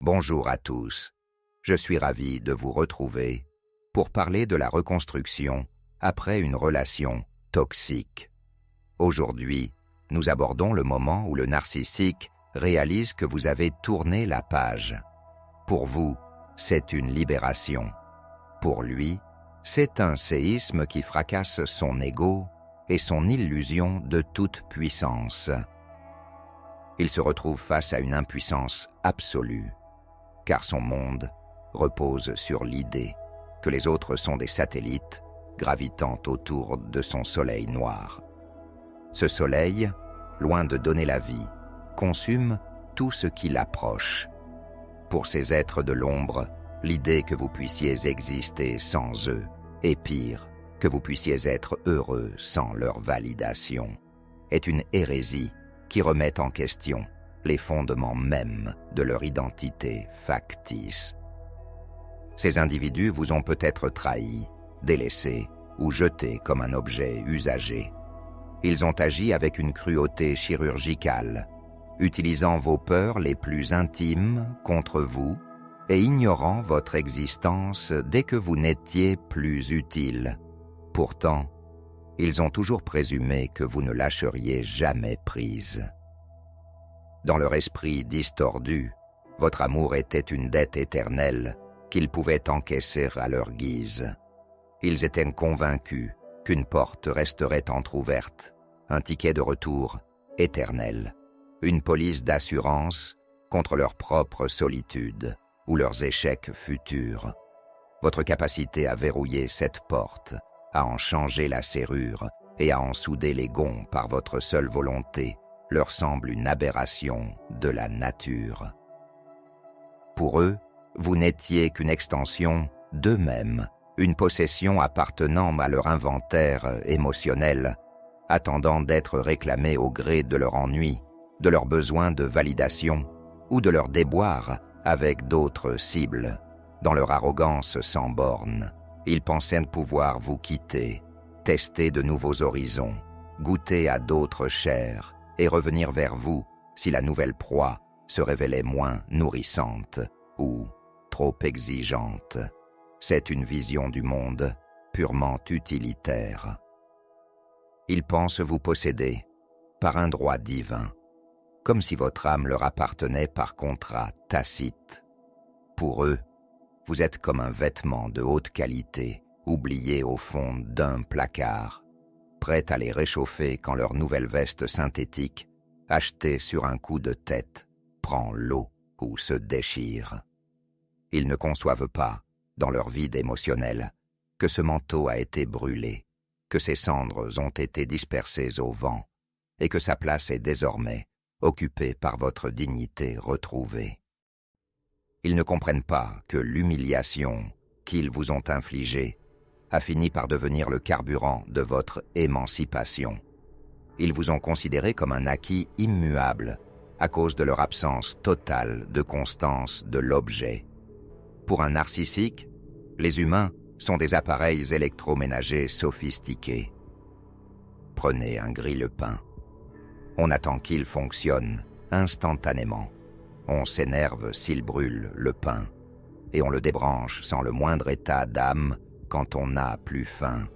Bonjour à tous. Je suis ravi de vous retrouver pour parler de la reconstruction après une relation toxique. Aujourd'hui, nous abordons le moment où le narcissique réalise que vous avez tourné la page. Pour vous, c'est une libération. Pour lui, c'est un séisme qui fracasse son ego et son illusion de toute puissance. Il se retrouve face à une impuissance absolue, car son monde repose sur l'idée que les autres sont des satellites gravitant autour de son soleil noir. Ce soleil, loin de donner la vie, consume tout ce qui l'approche. Pour ces êtres de l'ombre, l'idée que vous puissiez exister sans eux, et pire, que vous puissiez être heureux sans leur validation, est une hérésie qui remet en question les fondements mêmes de leur identité factice. Ces individus vous ont peut-être trahi, délaissé ou jeté comme un objet usagé. Ils ont agi avec une cruauté chirurgicale, utilisant vos peurs les plus intimes contre vous et ignorant votre existence dès que vous n'étiez plus utile. Pourtant, ils ont toujours présumé que vous ne lâcheriez jamais prise. Dans leur esprit distordu, votre amour était une dette éternelle qu'ils pouvaient encaisser à leur guise. Ils étaient convaincus qu'une porte resterait entr'ouverte, un ticket de retour éternel, une police d'assurance contre leur propre solitude ou leurs échecs futurs. Votre capacité à verrouiller cette porte, à en changer la serrure et à en souder les gonds par votre seule volonté leur semble une aberration de la nature. Pour eux, vous n'étiez qu'une extension d'eux-mêmes, une possession appartenant à leur inventaire émotionnel, attendant d'être réclamée au gré de leur ennui, de leur besoin de validation ou de leur déboire avec d'autres cibles. Dans leur arrogance sans bornes, ils pensaient pouvoir vous quitter, tester de nouveaux horizons, goûter à d'autres chairs et revenir vers vous si la nouvelle proie se révélait moins nourrissante ou trop exigeante. C'est une vision du monde purement utilitaire. Ils pensent vous posséder par un droit divin, comme si votre âme leur appartenait par contrat tacite. Pour eux, vous êtes comme un vêtement de haute qualité, oublié au fond d'un placard, prêt à les réchauffer quand leur nouvelle veste synthétique, achetée sur un coup de tête, prend l'eau ou se déchire. Ils ne conçoivent pas, dans leur vide émotionnel, que ce manteau a été brûlé, que ses cendres ont été dispersées au vent, et que sa place est désormais occupée par votre dignité retrouvée. Ils ne comprennent pas que l'humiliation qu'ils vous ont infligée a fini par devenir le carburant de votre émancipation. Ils vous ont considéré comme un acquis immuable à cause de leur absence totale de constance de l'objet. Pour un narcissique, les humains sont des appareils électroménagers sophistiqués. Prenez un grille-pain. On attend qu'il fonctionne instantanément. On s'énerve s'il brûle le pain, et on le débranche sans le moindre état d'âme quand on n'a plus faim.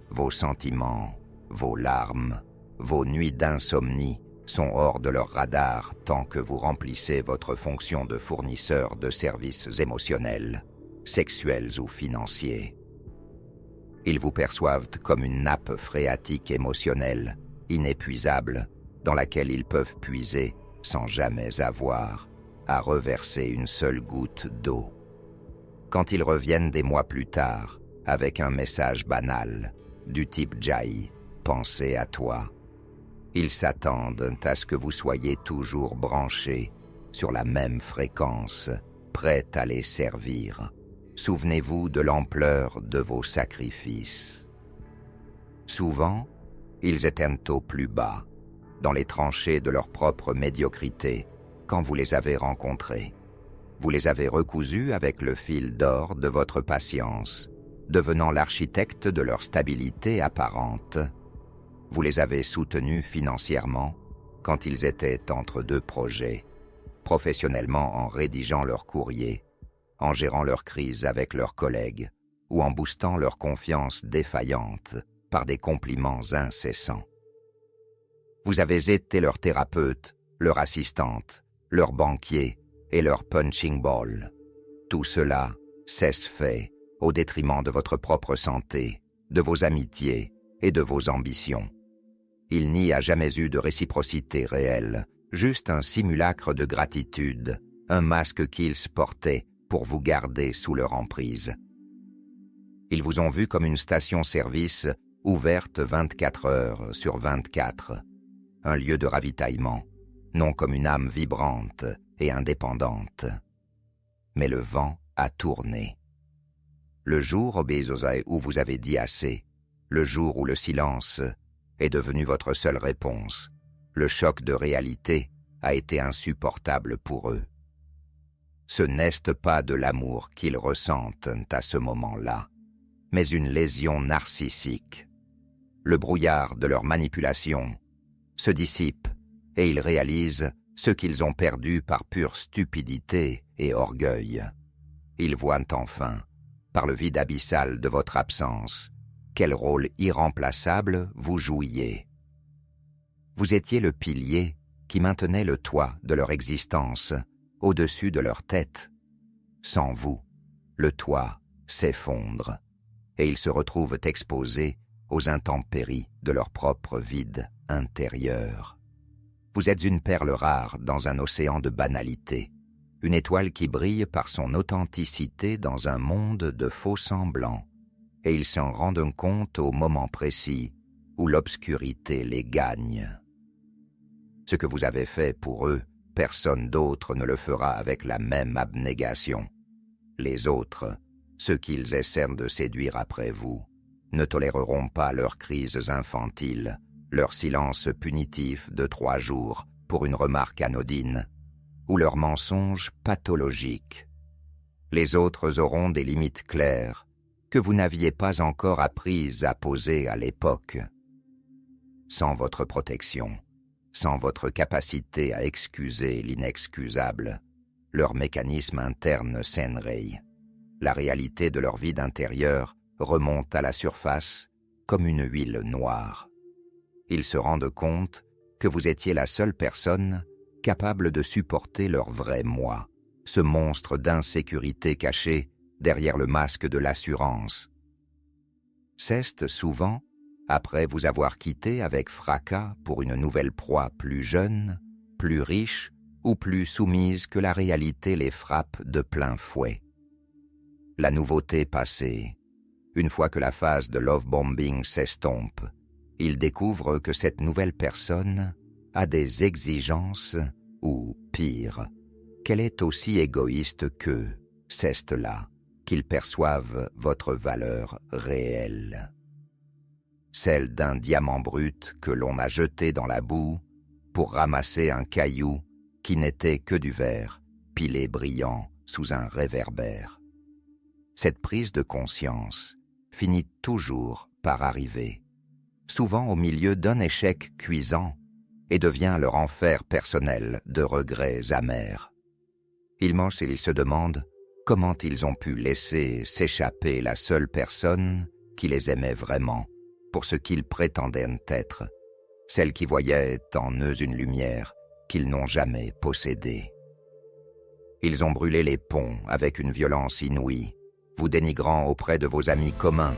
Vos sentiments, vos larmes, vos nuits d'insomnie sont hors de leur radar tant que vous remplissez votre fonction de fournisseur de services émotionnels, sexuels ou financiers. Ils vous perçoivent comme une nappe phréatique émotionnelle, inépuisable, dans laquelle ils peuvent puiser sans jamais avoir à reverser une seule goutte d'eau. Quand ils reviennent des mois plus tard, avec un message banal, du type « Jai, pensez à toi », ils s'attendent à ce que vous soyez toujours branchés sur la même fréquence, prêts à les servir. Souvenez-vous de l'ampleur de vos sacrifices. Souvent, ils éteignent au plus bas, dans les tranchées de leur propre médiocrité, quand vous les avez rencontrés. Vous les avez recousus avec le fil d'or de votre patience, devenant l'architecte de leur stabilité apparente. Vous les avez soutenus financièrement quand ils étaient entre deux projets, professionnellement en rédigeant leurs courriers, en gérant leurs crises avec leurs collègues ou en boostant leur confiance défaillante par des compliments incessants. Vous avez été leur thérapeute, leur assistante, leur banquier et leur punching ball. Tout cela cesse fait au détriment de votre propre santé, de vos amitiés et de vos ambitions. Il n'y a jamais eu de réciprocité réelle, juste un simulacre de gratitude, un masque qu'ils portaient pour vous garder sous leur emprise. Ils vous ont vu comme une station-service ouverte 24 heures sur 24, un lieu de ravitaillement, non comme une âme vibrante et indépendante. Mais le vent a tourné. Le jour, Obézosai, où vous avez dit assez, le jour où le silence est devenu votre seule réponse, le choc de réalité a été insupportable pour eux. Ce n'est pas de l'amour qu'ils ressentent à ce moment-là, mais une lésion narcissique. Le brouillard de leur manipulation se dissipe et ils réalisent ce qu'ils ont perdu par pure stupidité et orgueil. Ils voient enfin, par le vide abyssal de votre absence, quel rôle irremplaçable vous jouiez. Vous étiez le pilier qui maintenait le toit de leur existence au-dessus de leur tête. Sans vous, le toit s'effondre et ils se retrouvent exposés aux intempéries de leur propre vide intérieur. Vous êtes une perle rare dans un océan de banalité, une étoile qui brille par son authenticité dans un monde de faux semblants, et ils s'en rendent compte au moment précis où l'obscurité les gagne. Ce que vous avez fait pour eux, personne d'autre ne le fera avec la même abnégation. Les autres, ceux qu'ils essaient de séduire après vous, ne toléreront pas leurs crises infantiles, leur silence punitif de 3 jours pour une remarque anodine, ou leurs mensonges pathologiques. Les autres auront des limites claires que vous n'aviez pas encore apprises à poser à l'époque. Sans votre protection, sans votre capacité à excuser l'inexcusable, leur mécanisme interne s'énraye. La réalité de leur vide intérieur remonte à la surface comme une huile noire. Ils se rendent compte que vous étiez la seule personne capable de supporter leur vrai moi, ce monstre d'insécurité caché derrière le masque de l'assurance. C'est souvent, après vous avoir quitté avec fracas pour une nouvelle proie plus jeune, plus riche ou plus soumise que la réalité les frappe de plein fouet. La nouveauté passée, une fois que la phase de love-bombing s'estompe, ils découvrent que cette nouvelle personne a des exigences, ou pire, qu'elle est aussi égoïste qu'eux, c'est là qu'ils perçoivent votre valeur réelle. Celle d'un diamant brut que l'on a jeté dans la boue pour ramasser un caillou qui n'était que du verre, pilé brillant sous un réverbère. Cette prise de conscience finit toujours par arriver, souvent au milieu d'un échec cuisant, et devient leur enfer personnel de regrets amers. Ils mangent et ils se demandent comment ils ont pu laisser s'échapper la seule personne qui les aimait vraiment, pour ce qu'ils prétendaient être, celle qui voyait en eux une lumière qu'ils n'ont jamais possédée. Ils ont brûlé les ponts avec une violence inouïe, vous dénigrant auprès de vos amis communs,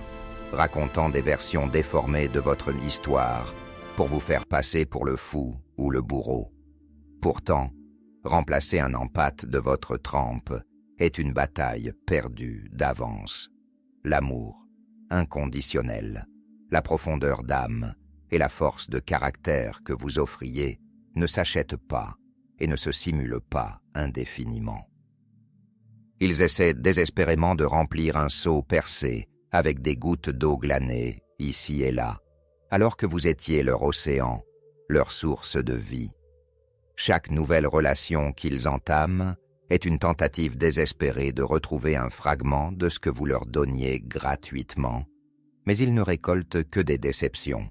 racontant des versions déformées de votre histoire pour vous faire passer pour le fou ou le bourreau. Pourtant, remplacer un empate de votre trempe est une bataille perdue d'avance. L'amour, inconditionnel, la profondeur d'âme et la force de caractère que vous offriez ne s'achètent pas et ne se simulent pas indéfiniment. Ils essaient désespérément de remplir un seau percé avec des gouttes d'eau glanées ici et là, alors que vous étiez leur océan, leur source de vie. Chaque nouvelle relation qu'ils entament est une tentative désespérée de retrouver un fragment de ce que vous leur donniez gratuitement, mais ils ne récoltent que des déceptions.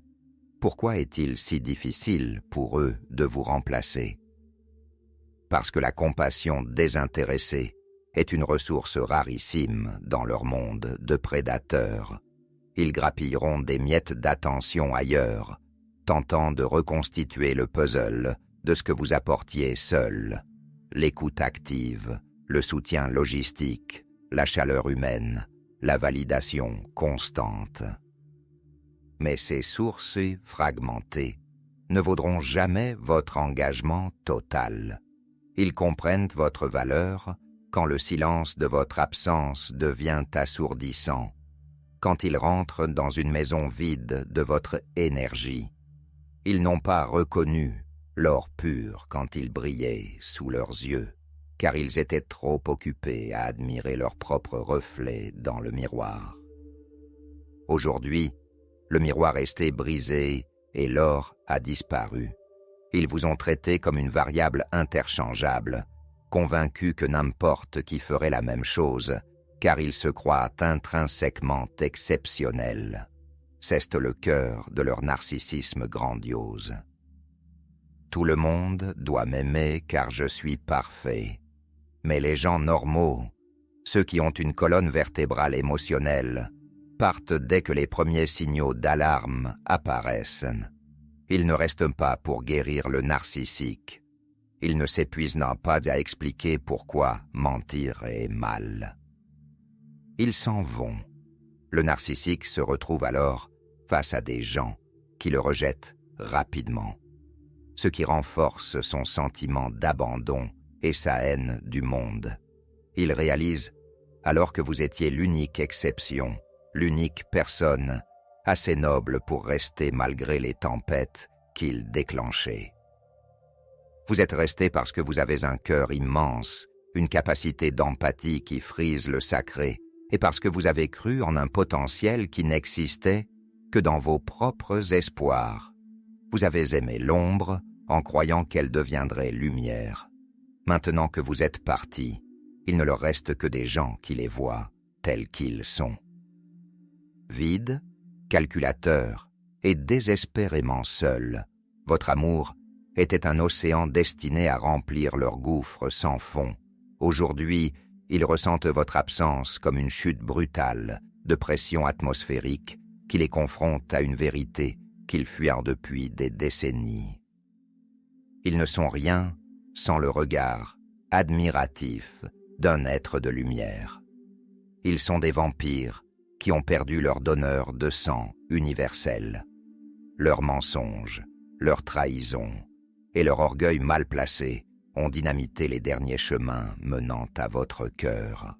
Pourquoi est-il si difficile pour eux de vous remplacer? parce que la compassion désintéressée est une ressource rarissime dans leur monde de prédateurs. Ils grappilleront des miettes d'attention ailleurs, tentant de reconstituer le puzzle de ce que vous apportiez seul. L'écoute active, le soutien logistique, la chaleur humaine, la validation constante. Mais ces sources fragmentées ne vaudront jamais votre engagement total. Ils comprennent votre valeur quand le silence de votre absence devient assourdissant, quand ils rentrent dans une maison vide de votre énergie. Ils n'ont pas reconnu l'or pur quand il brillait sous leurs yeux, car ils étaient trop occupés à admirer leur propre reflet dans le miroir. Aujourd'hui, le miroir resté brisé et l'or a disparu. Ils vous ont traité comme une variable interchangeable, convaincus que n'importe qui ferait la même chose, car ils se croient intrinsèquement exceptionnels. C'est le cœur de leur narcissisme grandiose. Tout le monde doit m'aimer car je suis parfait. Mais les gens normaux, ceux qui ont une colonne vertébrale émotionnelle, partent dès que les premiers signaux d'alarme apparaissent. Ils ne restent pas pour guérir le narcissique. Ils ne s'épuisent pas à expliquer pourquoi mentir est mal. Ils s'en vont. Le narcissique se retrouve alors face à des gens qui le rejettent rapidement, ce qui renforce son sentiment d'abandon et sa haine du monde. Il réalise, alors que vous étiez l'unique exception, l'unique personne, assez noble pour rester malgré les tempêtes qu'il déclenchait. Vous êtes resté parce que vous avez un cœur immense, une capacité d'empathie qui frise le sacré, et parce que vous avez cru en un potentiel qui n'existait que dans vos propres espoirs. Vous avez aimé l'ombre en croyant qu'elle deviendrait lumière. Maintenant que vous êtes partis, il ne leur reste que des gens qui les voient tels qu'ils sont. Vide, calculateur et désespérément seul, votre amour était un océan destiné à remplir leur gouffre sans fond. Aujourd'hui, ils ressentent votre absence comme une chute brutale de pression atmosphérique qui les confronte à une vérité qu'ils fuirent depuis des décennies. Ils ne sont rien sans le regard admiratif d'un être de lumière. Ils sont des vampires qui ont perdu leur donneur de sang universel. Leurs mensonges, leurs trahisons et leur orgueil mal placé ont dynamité les derniers chemins menant à votre cœur.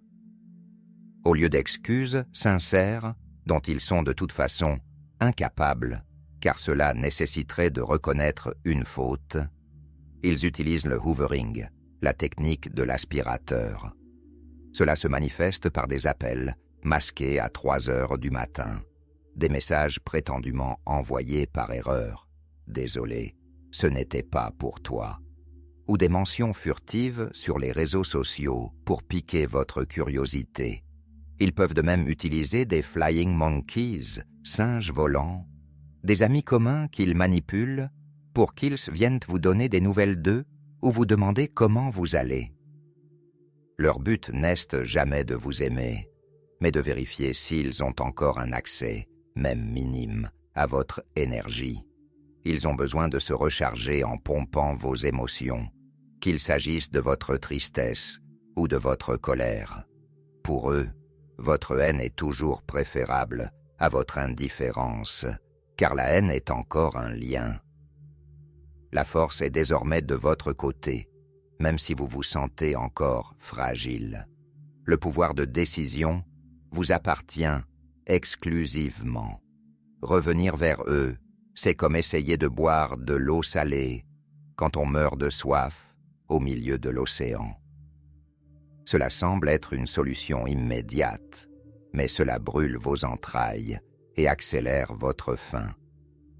Au lieu d'excuses sincères, dont ils sont de toute façon incapables, car cela nécessiterait de reconnaître une faute, ils utilisent le hoovering, la technique de l'aspirateur. Cela se manifeste par des appels masqués à 3 heures du matin, des messages prétendument envoyés par erreur. « Désolé, ce n'était pas pour toi » ou des mentions furtives sur les réseaux sociaux pour piquer votre curiosité. Ils peuvent de même utiliser des flying monkeys, singes volants, des amis communs qu'ils manipulent pour qu'ils viennent vous donner des nouvelles d'eux ou vous demander comment vous allez. Leur but n'est jamais de vous aimer, mais de vérifier s'ils ont encore un accès, même minime, à votre énergie. Ils ont besoin de se recharger en pompant vos émotions, qu'il s'agisse de votre tristesse ou de votre colère. Pour eux, votre haine est toujours préférable à votre indifférence, car la haine est encore un lien. La force est désormais de votre côté, même si vous vous sentez encore fragile. Le pouvoir de décision vous appartient exclusivement. Revenir vers eux, c'est comme essayer de boire de l'eau salée quand on meurt de soif au milieu de l'océan. Cela semble être une solution immédiate, mais cela brûle vos entrailles et accélère votre faim.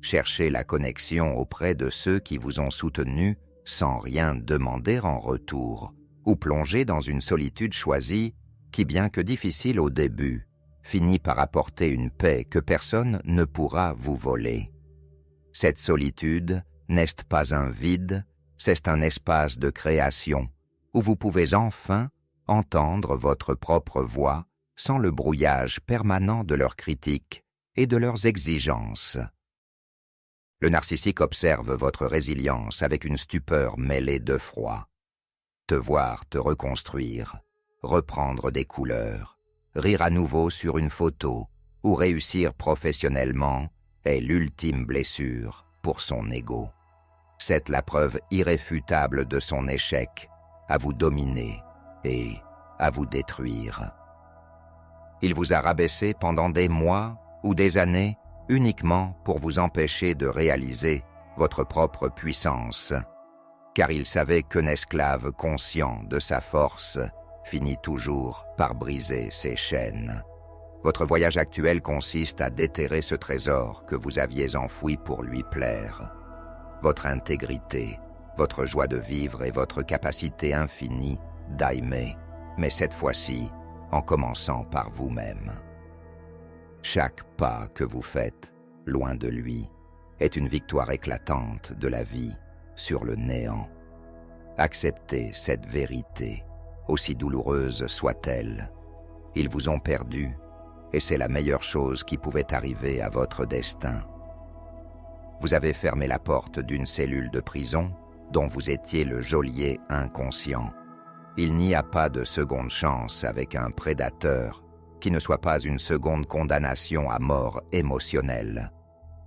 Cherchez la connexion auprès de ceux qui vous ont soutenu sans rien demander en retour, ou plongez dans une solitude choisie qui, bien que difficile au début, finit par apporter une paix que personne ne pourra vous voler. Cette solitude n'est pas un vide, C'est un espace de création où vous pouvez enfin entendre votre propre voix sans le brouillage permanent de leurs critiques et de leurs exigences. Le narcissique observe votre résilience avec une stupeur mêlée de froid. Te voir te reconstruire, reprendre des couleurs, rire à nouveau sur une photo ou réussir professionnellement est l'ultime blessure pour son ego. C'est la preuve irréfutable de son échec à vous dominer et à vous détruire. Il vous a rabaissé pendant des mois ou des années uniquement pour vous empêcher de réaliser votre propre puissance, car il savait qu'un esclave conscient de sa force finit toujours par briser ses chaînes. Votre voyage actuel consiste à déterrer ce trésor que vous aviez enfoui pour lui plaire. Votre intégrité, votre joie de vivre et votre capacité infinie d'aimer, mais cette fois-ci, en commençant par vous-même. Chaque pas que vous faites, loin de lui, est une victoire éclatante de la vie sur le néant. Acceptez cette vérité, aussi douloureuse soit-elle. Ils vous ont perdu, et c'est la meilleure chose qui pouvait arriver à votre destin. Vous avez fermé la porte d'une cellule de prison dont vous étiez le geôlier inconscient. Il n'y a pas de seconde chance avec un prédateur qui ne soit pas une seconde condamnation à mort émotionnelle.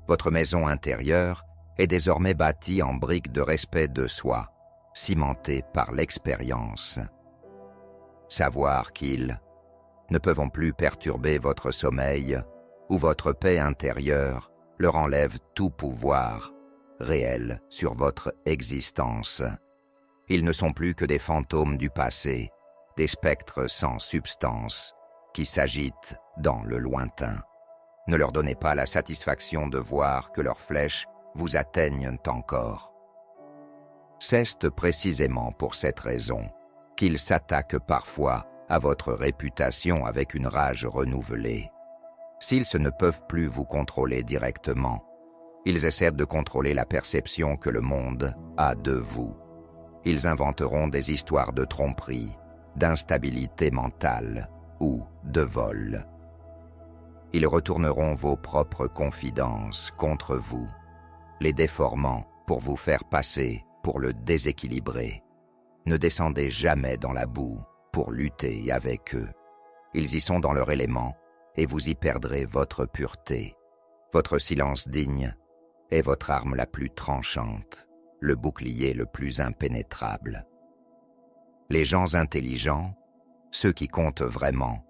Votre maison intérieure est désormais bâtie en briques de respect de soi, cimentée par l'expérience. Savoir qu'ils ne peuvent plus perturber votre sommeil ou votre paix intérieure leur enlève tout pouvoir réel sur votre existence. Ils ne sont plus que des fantômes du passé, des spectres sans substance qui s'agitent dans le lointain. Ne leur donnez pas la satisfaction de voir que leurs flèches vous atteignent encore. C'est précisément pour cette raison qu'ils s'attaquent parfois à votre réputation avec une rage renouvelée. S'ils ne peuvent plus vous contrôler directement, ils essaient de contrôler la perception que le monde a de vous. Ils inventeront des histoires de tromperie, d'instabilité mentale ou de vol. Ils retourneront vos propres confidences contre vous, les déformant pour vous faire passer pour le déséquilibré. Ne descendez jamais dans la boue pour lutter avec eux. Ils y sont dans leur élément et vous y perdrez votre pureté. Votre silence digne est votre arme la plus tranchante, le bouclier le plus impénétrable. Les gens intelligents, ceux qui comptent vraiment,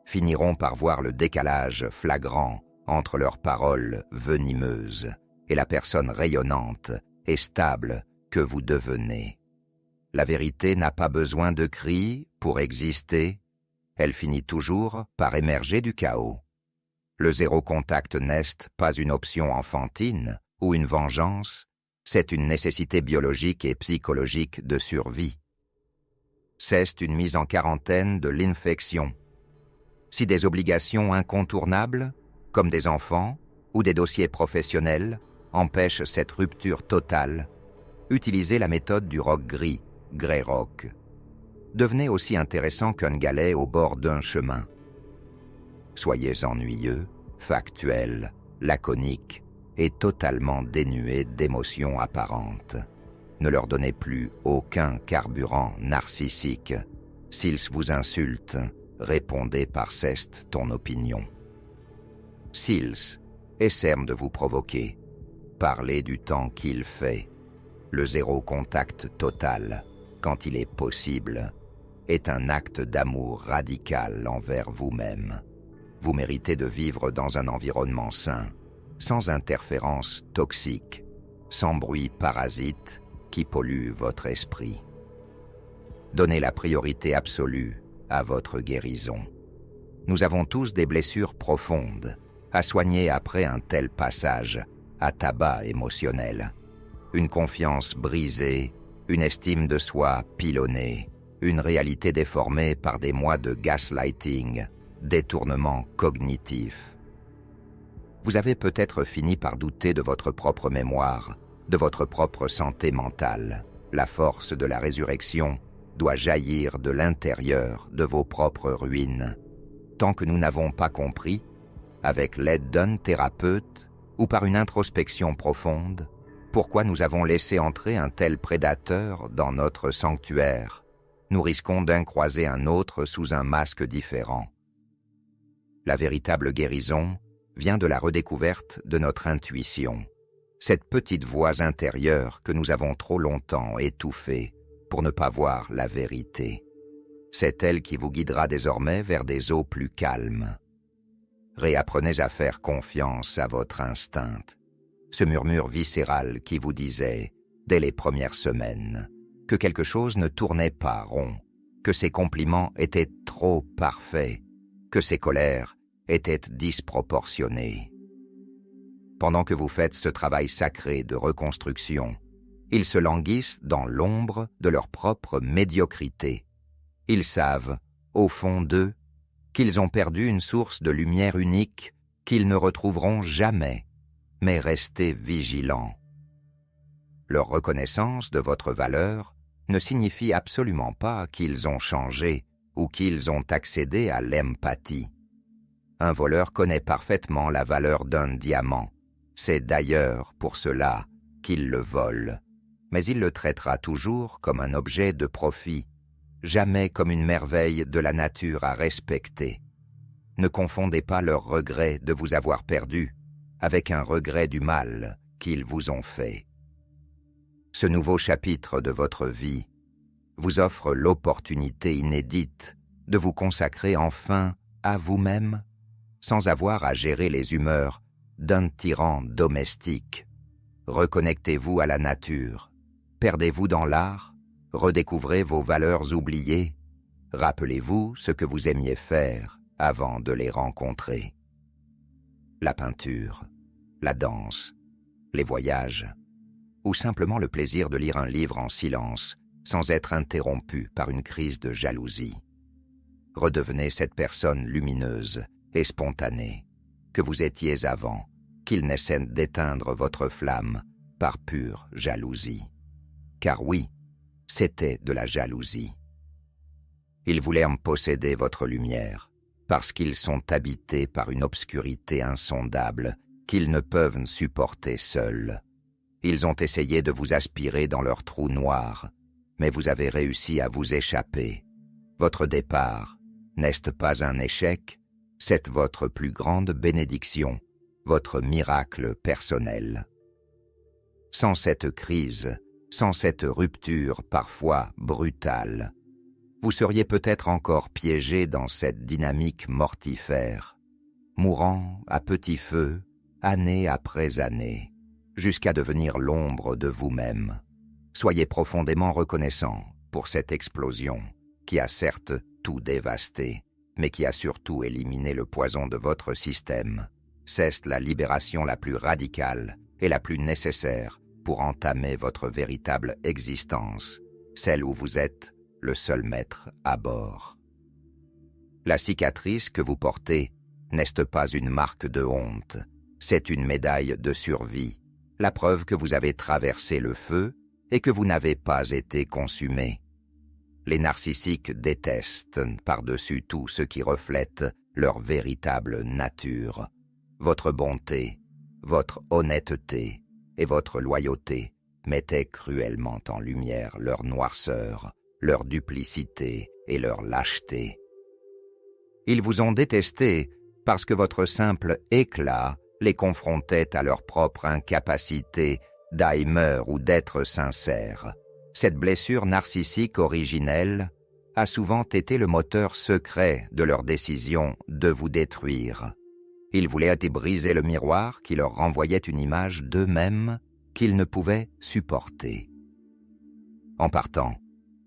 finiront par voir le décalage flagrant entre leurs paroles venimeuses et la personne rayonnante et stable que vous devenez. La vérité n'a pas besoin de cris pour exister, elle finit toujours par émerger du chaos. Le zéro contact n'est pas une option enfantine ou une vengeance, c'est une nécessité biologique et psychologique de survie. C'est une mise en quarantaine de l'infection. Si des obligations incontournables, comme des enfants ou des dossiers professionnels, empêchent cette rupture totale, utilisez la méthode du roc gris, Grey Rock. Devenez aussi intéressant qu'un galet au bord d'un chemin. Soyez ennuyeux, factuel, laconique et totalement dénué d'émotions apparentes. Ne leur donnez plus aucun carburant narcissique. S'ils vous insultent, répondez par ceste ton opinion. S'ils essaient de vous provoquer, parlez du temps qu'il fait. Le zéro contact total, quand il est possible, est un acte d'amour radical envers vous-même. Vous méritez de vivre dans un environnement sain, sans interférences toxiques, sans bruit parasite qui pollue votre esprit. Donnez la priorité absolue à votre guérison. Nous avons tous des blessures profondes à soigner après un tel passage à tabac émotionnel. Une confiance brisée, une estime de soi pilonnée, une réalité déformée par des mois de gaslighting, détournement cognitif. Vous avez peut-être fini par douter de votre propre mémoire, de votre propre santé mentale. La force de la résurrection doit jaillir de l'intérieur de vos propres ruines. Tant que nous n'avons pas compris, avec l'aide d'un thérapeute ou par une introspection profonde, pourquoi nous avons laissé entrer un tel prédateur dans notre sanctuaire, nous risquons d'en croiser un autre sous un masque différent. La véritable guérison vient de la redécouverte de notre intuition, cette petite voix intérieure que nous avons trop longtemps étouffée pour ne pas voir la vérité. C'est elle qui vous guidera désormais vers des eaux plus calmes. Réapprenez à faire confiance à votre instinct, ce murmure viscéral qui vous disait, dès les premières semaines, que quelque chose ne tournait pas rond, que ses compliments étaient trop parfaits, que ses colères étaient disproportionnées. Pendant que vous faites ce travail sacré de reconstruction, ils se languissent dans l'ombre de leur propre médiocrité. Ils savent, au fond d'eux, qu'ils ont perdu une source de lumière unique qu'ils ne retrouveront jamais, mais restez vigilants. Leur reconnaissance de votre valeur ne signifie absolument pas qu'ils ont changé ou qu'ils ont accédé à l'empathie. Un voleur connaît parfaitement la valeur d'un diamant. C'est d'ailleurs pour cela qu'il le vole, mais il le traitera toujours comme un objet de profit, jamais comme une merveille de la nature à respecter. Ne confondez pas leur regret de vous avoir perdu avec un regret du mal qu'ils vous ont fait. Ce nouveau chapitre de votre vie vous offre l'opportunité inédite de vous consacrer enfin à vous-même, sans avoir à gérer les humeurs d'un tyran domestique. Reconnectez-vous à la nature, perdez-vous dans l'art, redécouvrez vos valeurs oubliées, rappelez-vous ce que vous aimiez faire avant de les rencontrer. La peinture, la danse, les voyages, ou simplement le plaisir de lire un livre en silence sans être interrompu par une crise de jalousie. Redevenez cette personne lumineuse et spontanée que vous étiez avant qu'il n'essaie d'éteindre votre flamme par pure jalousie. Car oui, c'était de la jalousie. Ils voulaient en posséder votre lumière, parce qu'ils sont habités par une obscurité insondable qu'ils ne peuvent supporter seuls. Ils ont essayé de vous aspirer dans leur trou noir, mais vous avez réussi à vous échapper. Votre départ, n'est-ce pas un échec? C'est votre plus grande bénédiction, votre miracle personnel. Sans cette crise, sans cette rupture parfois brutale, vous seriez peut-être encore piégé dans cette dynamique mortifère, mourant à petit feu, année après année, jusqu'à devenir l'ombre de vous-même. Soyez profondément reconnaissant pour cette explosion qui a certes tout dévasté, mais qui a surtout éliminé le poison de votre système. C'est la libération la plus radicale et la plus nécessaire pour entamer votre véritable existence, celle où vous êtes le seul maître à bord. La cicatrice que vous portez n'est pas une marque de honte, c'est une médaille de survie, la preuve que vous avez traversé le feu et que vous n'avez pas été consumé. Les narcissiques détestent par-dessus tout ce qui reflète leur véritable nature. Votre bonté, votre honnêteté et votre loyauté mettaient cruellement en lumière leur noirceur, leur duplicité et leur lâcheté. Ils vous ont détesté parce que votre simple éclat les confrontait à leur propre incapacité d'aimer ou d'être sincère. Cette blessure narcissique originelle a souvent été le moteur secret de leur décision de vous détruire. Ils voulaient briser le miroir qui leur renvoyait une image d'eux-mêmes qu'ils ne pouvaient supporter. En partant,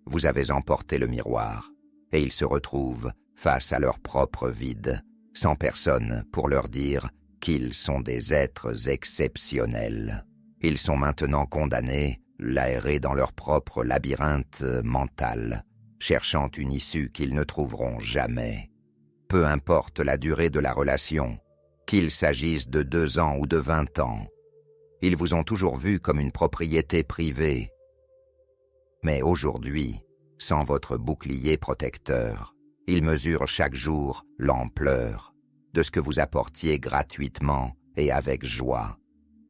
vous avez emporté le miroir, et ils se retrouvent face à leur propre vide, sans personne pour leur dire qu'ils sont des êtres exceptionnels. Ils sont maintenant condamnés, l'aérés dans leur propre labyrinthe mental, cherchant une issue qu'ils ne trouveront jamais. Peu importe la durée de la relation, qu'il s'agisse de 2 ans ou de 20 ans, ils vous ont toujours vu comme une propriété privée. Mais aujourd'hui, sans votre bouclier protecteur, il mesure chaque jour l'ampleur de ce que vous apportiez gratuitement et avec joie.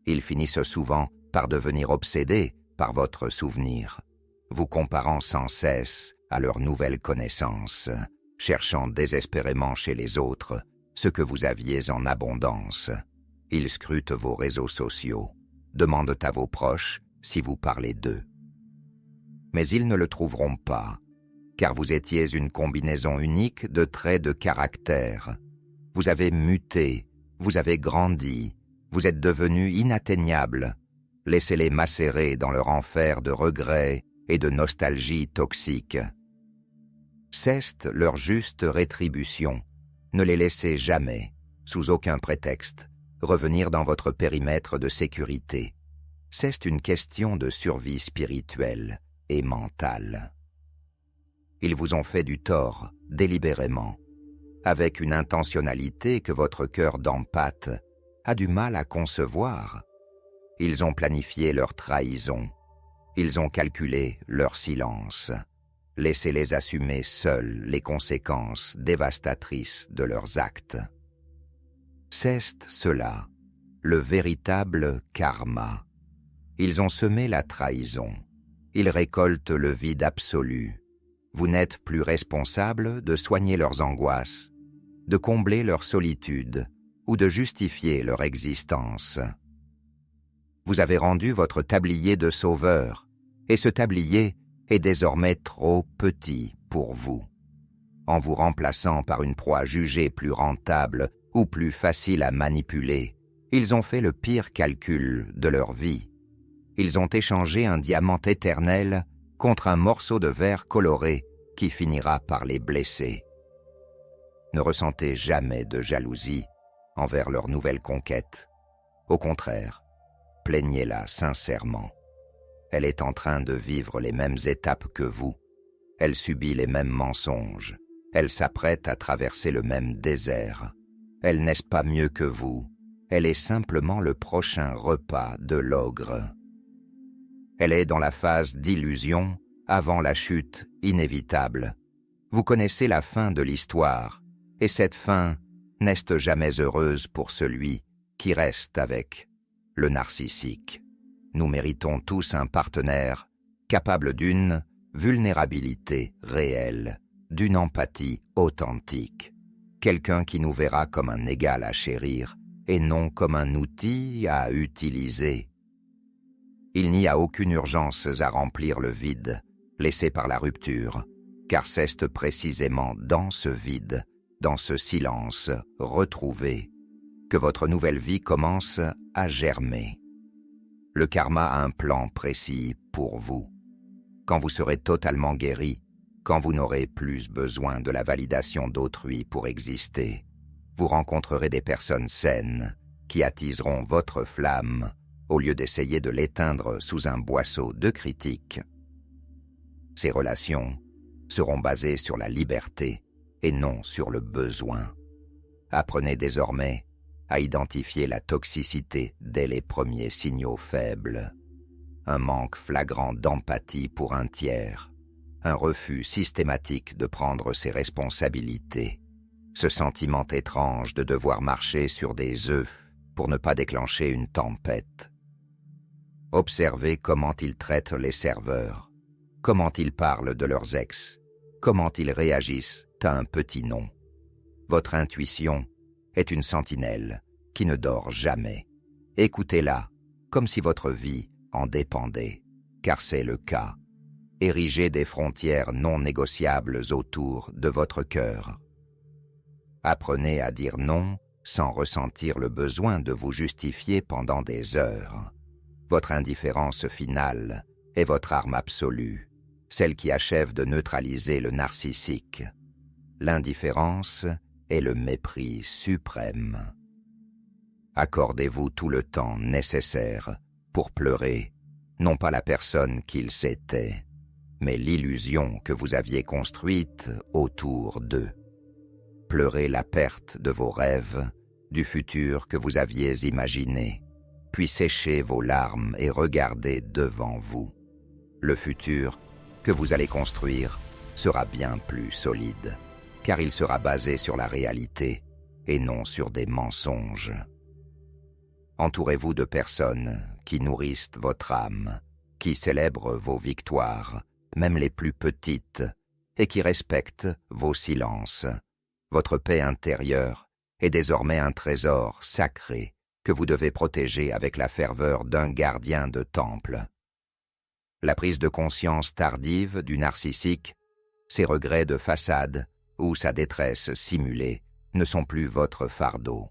Ils finissent souvent par devenir obsédés par votre souvenir, vous comparant sans cesse à leurs nouvelles connaissances, cherchant désespérément chez les autres ce que vous aviez en abondance. Ils scrutent vos réseaux sociaux, demandent à vos proches si vous parlez d'eux. Mais ils ne le trouveront pas, car vous étiez une combinaison unique de traits de caractère. Vous avez muté, vous avez grandi, vous êtes devenu inatteignable. Laissez-les macérer dans leur enfer de regrets et de nostalgie toxique. Ceste leur juste rétribution. Ne les laissez jamais, sous aucun prétexte, revenir dans votre périmètre de sécurité. C'est une question de survie spirituelle et mentale. Ils vous ont fait du tort, délibérément, avec une intentionnalité que votre cœur d'empathe a du mal à concevoir. Ils ont planifié leur trahison. Ils ont calculé leur silence. Laissez-les assumer seuls les conséquences dévastatrices de leurs actes. C'est cela, le véritable karma. Ils ont semé la trahison. Ils récoltent le vide absolu. Vous n'êtes plus responsable de soigner leurs angoisses, de combler leur solitude ou de justifier leur existence. Vous avez rendu votre tablier de sauveur, et ce tablier est désormais trop petit pour vous. En vous remplaçant par une proie jugée plus rentable ou plus facile à manipuler, ils ont fait le pire calcul de leur vie. Ils ont échangé un diamant éternel contre un morceau de verre coloré qui finira par les blesser. Ne ressentez jamais de jalousie envers leur nouvelle conquête. Au contraire, plaignez-la sincèrement. Elle est en train de vivre les mêmes étapes que vous. Elle subit les mêmes mensonges. Elle s'apprête à traverser le même désert. Elle n'est pas mieux que vous. Elle est simplement le prochain repas de l'ogre. Elle est dans la phase d'illusion avant la chute inévitable. Vous connaissez la fin de l'histoire, et cette fin n'est jamais heureuse pour celui qui reste avec le narcissique. Nous méritons tous un partenaire capable d'une vulnérabilité réelle, d'une empathie authentique, quelqu'un qui nous verra comme un égal à chérir et non comme un outil à utiliser. Il n'y a aucune urgence à remplir le vide laissé par la rupture, car c'est précisément dans ce vide, dans ce silence retrouvé, que votre nouvelle vie commence à germer. Le karma a un plan précis pour vous. Quand vous serez totalement guéri, quand vous n'aurez plus besoin de la validation d'autrui pour exister, vous rencontrerez des personnes saines qui attiseront votre flamme au lieu d'essayer de l'éteindre sous un boisseau de critiques. Ces relations seront basées sur la liberté et non sur le besoin. Apprenez désormais à identifier la toxicité dès les premiers signaux faibles. Un manque flagrant d'empathie pour un tiers, un refus systématique de prendre ses responsabilités, ce sentiment étrange de devoir marcher sur des œufs pour ne pas déclencher une tempête. Observez comment ils traitent les serveurs, comment ils parlent de leurs ex, comment ils réagissent à un petit nom. Votre intuition est une sentinelle qui ne dort jamais. Écoutez-la comme si votre vie en dépendait, car c'est le cas. Érigez des frontières non négociables autour de votre cœur. Apprenez à dire non sans ressentir le besoin de vous justifier pendant des heures. Votre indifférence finale est votre arme absolue, celle qui achève de neutraliser le narcissique. L'indifférence est le mépris suprême. Accordez-vous tout le temps nécessaire pour pleurer, non pas la personne qu'il s'était, mais l'illusion que vous aviez construite autour d'eux. Pleurez la perte de vos rêves, du futur que vous aviez imaginé, puis séchez vos larmes et regardez devant vous. Le futur que vous allez construire sera bien plus solide, car il sera basé sur la réalité et non sur des mensonges. Entourez-vous de personnes qui nourrissent votre âme, qui célèbrent vos victoires, même les plus petites, et qui respectent vos silences. Votre paix intérieure est désormais un trésor sacré que vous devez protéger avec la ferveur d'un gardien de temple. La prise de conscience tardive du narcissique, ses regrets de façade ou sa détresse simulée ne sont plus votre fardeau.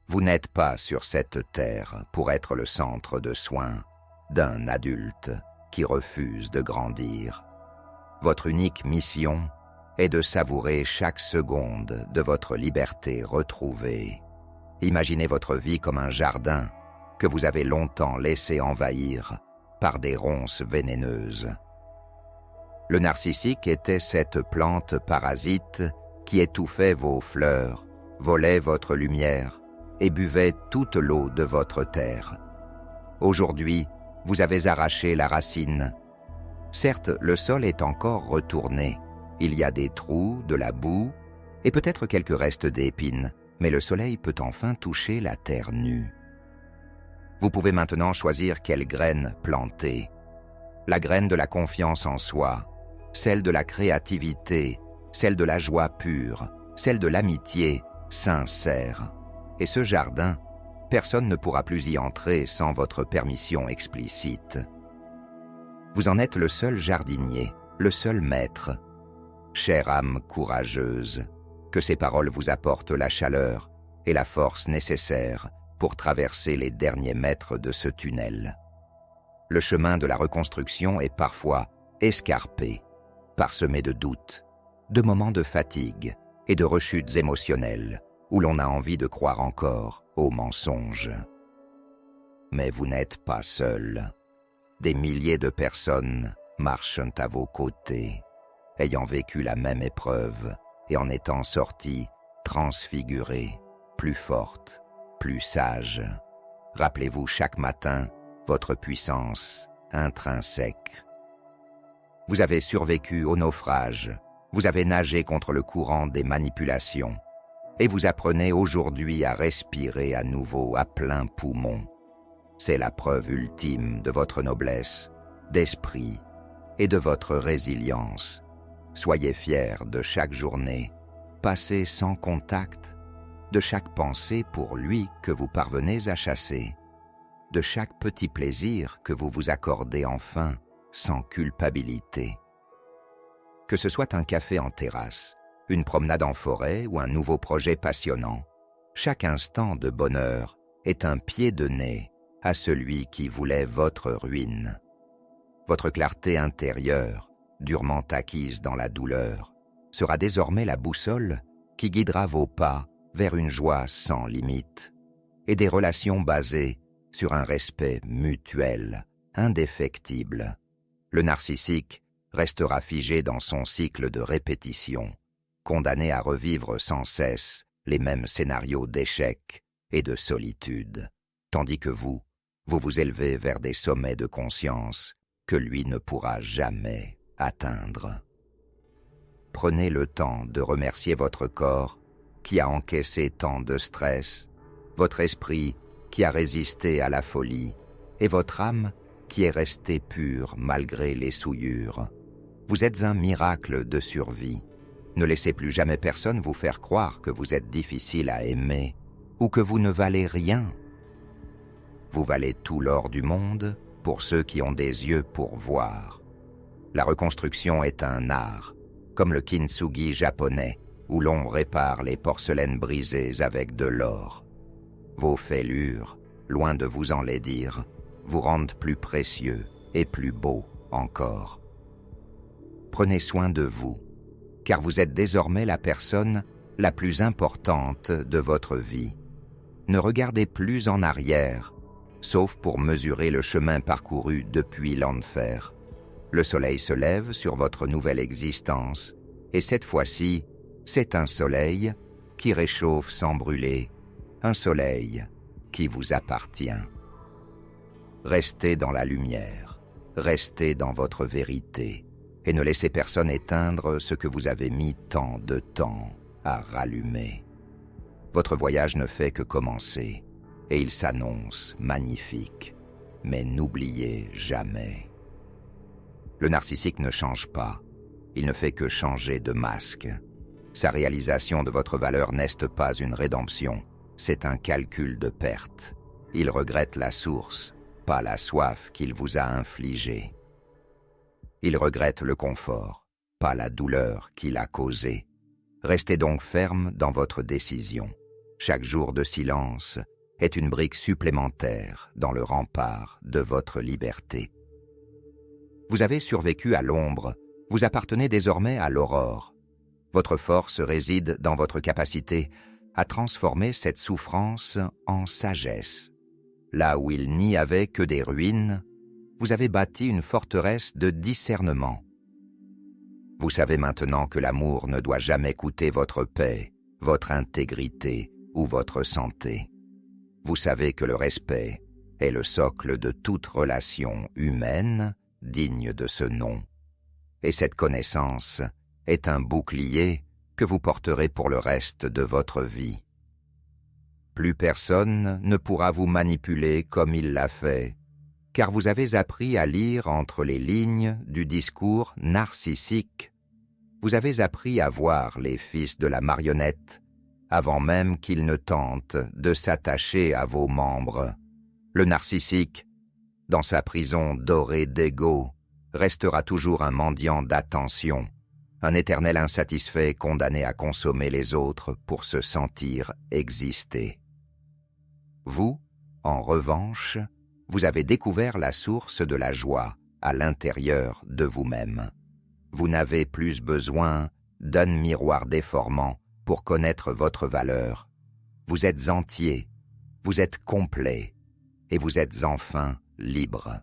Vous n'êtes pas sur cette terre pour être le centre de soins d'un adulte qui refuse de grandir. Votre unique mission est de savourer chaque seconde de votre liberté retrouvée. Imaginez votre vie comme un jardin que vous avez longtemps laissé envahir par des ronces vénéneuses. Le narcissique était cette plante parasite qui étouffait vos fleurs, volait votre lumière et buvait toute l'eau de votre terre. Aujourd'hui, vous avez arraché la racine. Certes, le sol est encore retourné. Il y a des trous, de la boue et peut-être quelques restes d'épines, mais le soleil peut enfin toucher la terre nue. Vous pouvez maintenant choisir quelle graine planter. La graine de la confiance en soi, celle de la créativité, celle de la joie pure, celle de l'amitié sincère. Et ce jardin, personne ne pourra plus y entrer sans votre permission explicite. Vous en êtes le seul jardinier, le seul maître. Chère âme courageuse, que ces paroles vous apportent la chaleur et la force nécessaires pour traverser les derniers mètres de ce tunnel. Le chemin de la reconstruction est parfois escarpé, parsemé de doutes, de moments de fatigue et de rechutes émotionnelles où l'on a envie de croire encore aux mensonges. Mais vous n'êtes pas seul. Des milliers de personnes marchent à vos côtés, ayant vécu la même épreuve et en étant sorties transfigurées, plus fortes, plus sages. Rappelez-vous chaque matin votre puissance intrinsèque. Vous avez survécu au naufrage, vous avez nagé contre le courant des manipulations, et vous apprenez aujourd'hui à respirer à nouveau à plein poumon. C'est la preuve ultime de votre noblesse, d'esprit et de votre résilience. Soyez fiers de chaque journée, passée sans contact, de chaque pensée pour lui que vous parvenez à chasser, de chaque petit plaisir que vous vous accordez enfin sans culpabilité. Que ce soit un café en terrasse, une promenade en forêt ou un nouveau projet passionnant, chaque instant de bonheur est un pied de nez à celui qui voulait votre ruine. Votre clarté intérieure, durement acquise dans la douleur, sera désormais la boussole qui guidera vos pas vers une joie sans limite et des relations basées sur un respect mutuel, indéfectible. Le narcissique restera figé dans son cycle de répétition, condamné à revivre sans cesse les mêmes scénarios d'échec et de solitude, tandis que vous vous élevez vers des sommets de conscience que lui ne pourra jamais atteindre. Prenez le temps de remercier votre corps qui a encaissé tant de stress, votre esprit qui a résisté à la folie et votre âme qui est restée pure malgré les souillures. Vous êtes un miracle de survie. Ne laissez plus jamais personne vous faire croire que vous êtes difficile à aimer ou que vous ne valez rien. Vous valez tout l'or du monde pour ceux qui ont des yeux pour voir. La reconstruction est un art, comme le kintsugi japonais, où l'on répare les porcelaines brisées avec de l'or. Vos fêlures, loin de vous enlaidir, vous rendent plus précieux et plus beaux encore. Prenez soin de vous, car vous êtes désormais la personne la plus importante de votre vie. Ne regardez plus en arrière, sauf pour mesurer le chemin parcouru depuis l'enfer. Le soleil se lève sur votre nouvelle existence, et cette fois-ci, c'est un soleil qui réchauffe sans brûler, un soleil qui vous appartient. Restez dans la lumière, restez dans votre vérité et ne laissez personne éteindre ce que vous avez mis tant de temps à rallumer. Votre voyage ne fait que commencer et il s'annonce magnifique, mais n'oubliez jamais. Le narcissique ne change pas, il ne fait que changer de masque. Sa réalisation de votre valeur n'est pas une rédemption, c'est un calcul de perte. Il regrette la source, pas la soif qu'il vous a infligée. Il regrette le confort, pas la douleur qu'il a causée. Restez donc ferme dans votre décision. Chaque jour de silence est une brique supplémentaire dans le rempart de votre liberté. Vous avez survécu à l'ombre, vous appartenez désormais à l'aurore. Votre force réside dans votre capacité à transformer cette souffrance en sagesse. Là où il n'y avait que des ruines, vous avez bâti une forteresse de discernement. Vous savez maintenant que l'amour ne doit jamais coûter votre paix, votre intégrité ou votre santé. Vous savez que le respect est le socle de toute relation humaine digne de ce nom. Et cette connaissance est un bouclier que vous porterez pour le reste de votre vie. Plus personne ne pourra vous manipuler comme il l'a fait, car vous avez appris à lire entre les lignes du discours narcissique. Vous avez appris à voir les fils de la marionnette avant même qu'ils ne tentent de s'attacher à vos membres. Le narcissique, dans sa prison dorée d'ego, restera toujours un mendiant d'attention, un éternel insatisfait condamné à consommer les autres pour se sentir exister. Vous, en revanche, vous avez découvert la source de la joie à l'intérieur de vous-même. Vous n'avez plus besoin d'un miroir déformant pour connaître votre valeur. Vous êtes entier, vous êtes complet, et vous êtes enfin libre.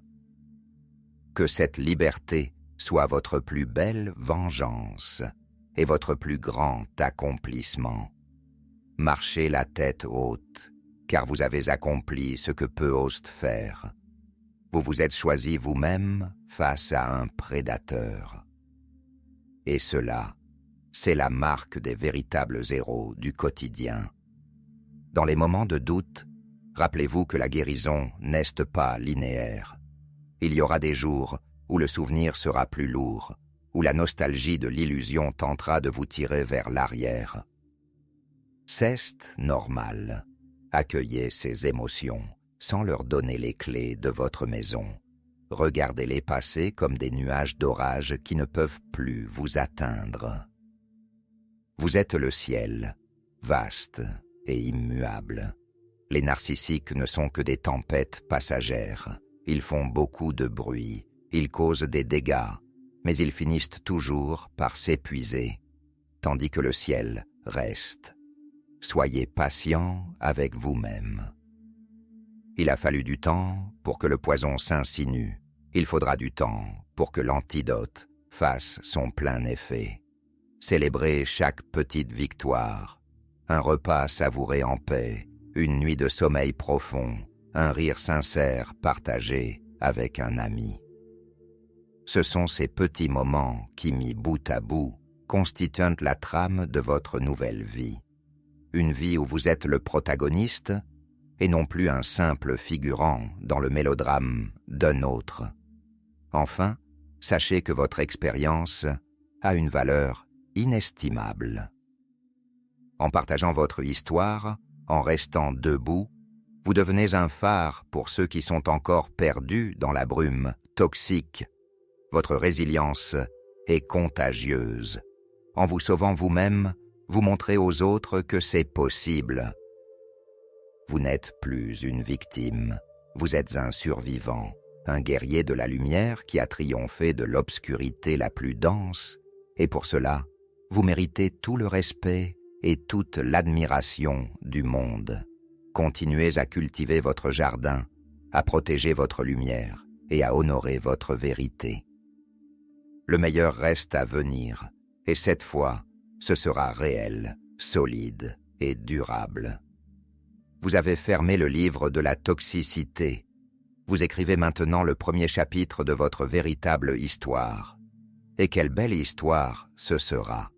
Que cette liberté soit votre plus belle vengeance et votre plus grand accomplissement. Marchez la tête haute, car vous avez accompli ce que peu osent faire. Vous vous êtes choisi vous-même face à un prédateur. Et cela, c'est la marque des véritables héros du quotidien. Dans les moments de doute, rappelez-vous que la guérison n'est pas linéaire. Il y aura des jours où le souvenir sera plus lourd, où la nostalgie de l'illusion tentera de vous tirer vers l'arrière. C'est normal. Accueillez ces émotions sans leur donner les clés de votre maison. Regardez-les passer comme des nuages d'orage qui ne peuvent plus vous atteindre. Vous êtes le ciel, vaste et immuable. Les narcissiques ne sont que des tempêtes passagères. Ils font beaucoup de bruit, ils causent des dégâts, mais ils finissent toujours par s'épuiser, tandis que le ciel reste. Soyez patient avec vous-même. Il a fallu du temps pour que le poison s'insinue. Il faudra du temps pour que l'antidote fasse son plein effet. Célébrez chaque petite victoire, un repas savouré en paix, une nuit de sommeil profond, un rire sincère partagé avec un ami. Ce sont ces petits moments qui, mis bout à bout, constituent la trame de votre nouvelle vie. Une vie où vous êtes le protagoniste et non plus un simple figurant dans le mélodrame d'un autre. Enfin, sachez que votre expérience a une valeur inestimable. En partageant votre histoire, en restant debout, vous devenez un phare pour ceux qui sont encore perdus dans la brume toxique. Votre résilience est contagieuse. En vous sauvant vous-même, vous montrez aux autres que c'est possible. Vous n'êtes plus une victime, vous êtes un survivant, un guerrier de la lumière qui a triomphé de l'obscurité la plus dense, et pour cela, vous méritez tout le respect et toute l'admiration du monde. Continuez à cultiver votre jardin, à protéger votre lumière et à honorer votre vérité. Le meilleur reste à venir, et cette fois, ce sera réel, solide et durable. Vous avez fermé le livre de la toxicité. Vous écrivez maintenant le premier chapitre de votre véritable histoire. Et quelle belle histoire ce sera!